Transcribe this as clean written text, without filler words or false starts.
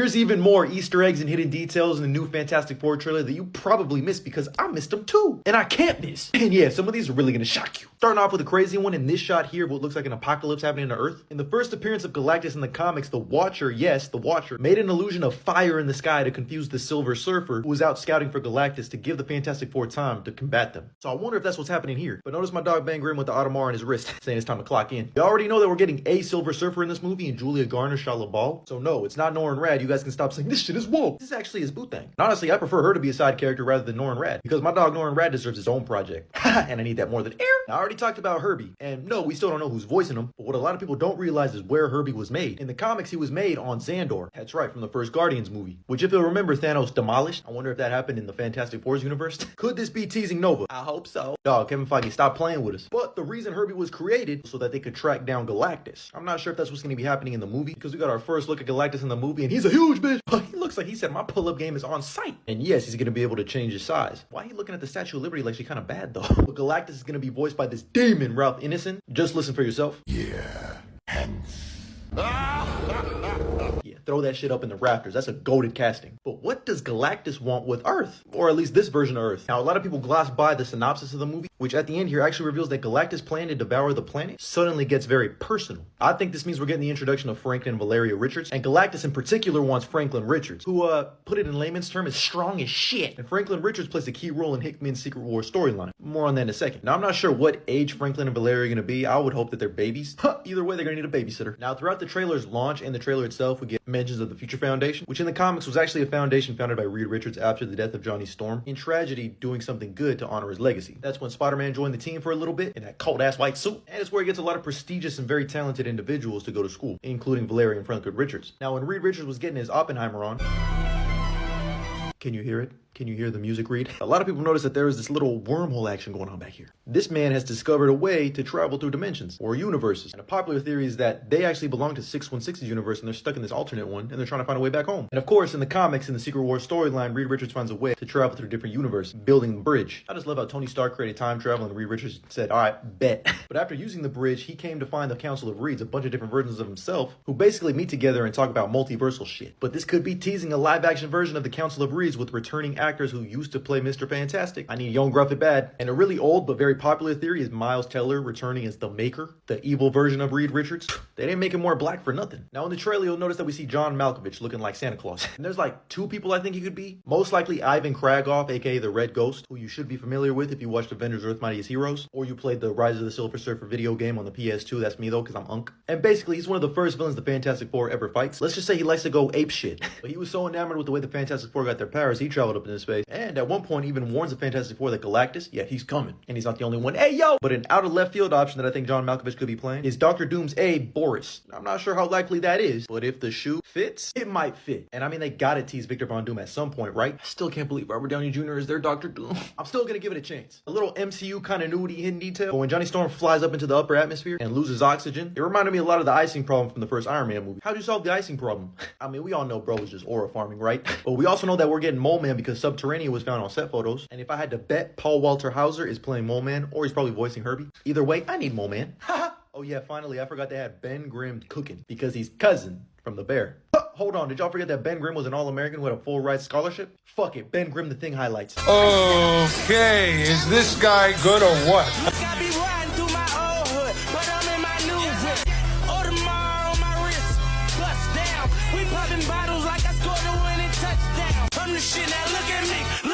here's even more Easter eggs and hidden details in the new Fantastic Four trailer that you probably missed because I missed them too. And I can't miss. And yeah, some of these are really gonna shock you. Starting off with a crazy one in this shot here, what looks like an apocalypse happening to Earth. In the first appearance of Galactus in the comics, the Watcher, yes, the Watcher, made an illusion of fire in the sky to confuse the Silver Surfer who was out scouting for Galactus to give the Fantastic Four time to combat them. So I wonder if that's what's happening here. But notice my dog Ben Grimm with the Audemars on his wrist saying it's time to clock in. You already know that we're getting a Silver Surfer in this movie and Julia Garner, Shia LaBeouf. So no, it's not Norrin Rad. You guys can stop saying this shit is woke. This is actually his boo thing. And honestly, I prefer her to be a side character rather than Norrin Rad because my dog Norrin Rad deserves his own project. And I need that more than air. I already talked about Herbie. And no, we still don't know who's voicing him. But what a lot of people don't realize is where Herbie was made. In the comics, he was made on Xandor. That's right, from the first Guardians movie. Which if you'll remember, Thanos demolished. I wonder if that happened in the Fantastic Four's universe. Could this be teasing Nova? I hope so. Dog, Kevin Feige, stop playing with us. But the reason Herbie was created so that they could track down Galactus. I'm not sure if that's what's going to be happening in the movie because we got our first look at Galactus in the movie and he's a huge bitch. But he looks like he said my pull-up game is on site. And yes, he's going to be able to change his size. Why are you looking at the Statue of Liberty like she's kind of bad though? But Galactus is going to be voiced by this demon, Ralph Ineson. Just listen for yourself. Yeah, hence. Yeah, throw that shit up in the rafters. That's a goated casting. But what does Galactus want with Earth? Or at least this version of Earth. Now, a lot of people gloss by the synopsis of the movie, which at the end here actually reveals that Galactus' plan to devour the planet suddenly gets very personal. I think this means we're getting the introduction of Franklin and Valeria Richards, and Galactus in particular wants Franklin Richards, who, put it in layman's terms, is strong as shit. And Franklin Richards plays a key role in Hickman's Secret War storyline. More on that in a second. Now, I'm not sure what age Franklin and Valeria are going to be. I would hope that they're babies. Either way, they're going to need a babysitter. Now, throughout the trailer's launch and the trailer itself, we get mentions of the Future Foundation, which in the comics was actually a foundation founded by Reed Richards after the death of Johnny Storm, in tragedy doing something good to honor his legacy. That's when Spider-Man joined the team for a little bit in that cold-ass white suit, and it's where he gets a lot of prestigious and very talented individuals to go to school, including Valeria and Franklin Richards. Now, when Reed Richards was getting his Oppenheimer on, can you hear it? Can you hear the music read? A lot of people notice that there is this little wormhole action going on back here. This man has discovered a way to travel through dimensions or universes. And a popular theory is that they actually belong to 616's universe and they're stuck in this alternate one and they're trying to find a way back home. And of course, in the comics, in the Secret War storyline, Reed Richards finds a way to travel through different universes, building the bridge. I just love how Tony Stark created time travel and Reed Richards said, all right, bet. But after using the bridge, he came to find the Council of Reeds, a bunch of different versions of himself, who basically meet together and talk about multiversal shit. But this could be teasing a live-action version of the Council of Reeds with returning actors who used to play Mr. Fantastic. I need Young Gruff It Bad. And a really old but very popular theory is Miles Teller returning as the Maker, the evil version of Reed Richards. They didn't make him more black for nothing. Now in the trailer, you'll notice that we see John Malkovich looking like Santa Claus. And there's like two people I think he could be. Most likely Ivan Kragoff, aka the Red Ghost, who you should be familiar with if you watched Avengers Earth Mightiest Heroes, or you played the Rise of the Silver Surfer video game on the PS2. That's me though, because I'm Unk. And basically, he's one of the first villains the Fantastic Four ever fights. Let's just say he likes to go ape shit. But he was so enamored with the way the Fantastic Four got their powers, he traveled up into space. And at one point even warns the Fantastic Four that Galactus, yeah, he's coming. And he's not the only one. Hey, yo! But an out of left field option that I think John Malkovich could be playing is Dr. Doom's aide, Boris. I'm not sure how likely that is, but if the shoe fits, it might fit. And I mean, they gotta tease Victor Von Doom at some point, right? I still can't believe Robert Downey Jr. is their Dr. Doom. I'm still gonna give it a chance. A little MCU continuity hidden detail. But when Johnny Storm flies up into the upper atmosphere and loses oxygen, it reminded me a lot of the icing problem from the first Iron Man movie. How'd you solve the icing problem? I mean, we all know bro was just aura farming, right? But we also know that we're getting Mole Man because Subterranean was found on set photos. And if I had to bet, Paul Walter Hauser is playing Mole Man, or he's probably voicing Herbie. Either way, I need Mole Man. Oh yeah, finally, I forgot to have Ben Grimm cooking because he's cousin from the Bear. Hold on, did y'all forget that Ben Grimm was an All-American who had a full ride scholarship? Fuck it, Ben Grimm the Thing highlights. Okay, is this guy good or what? Look, I be riding through my old hood, but I'm in my new whip. Audemars on my wrist, bust down. We popping bottles like I scored a winning touchdown. I'm the shit, now look at me.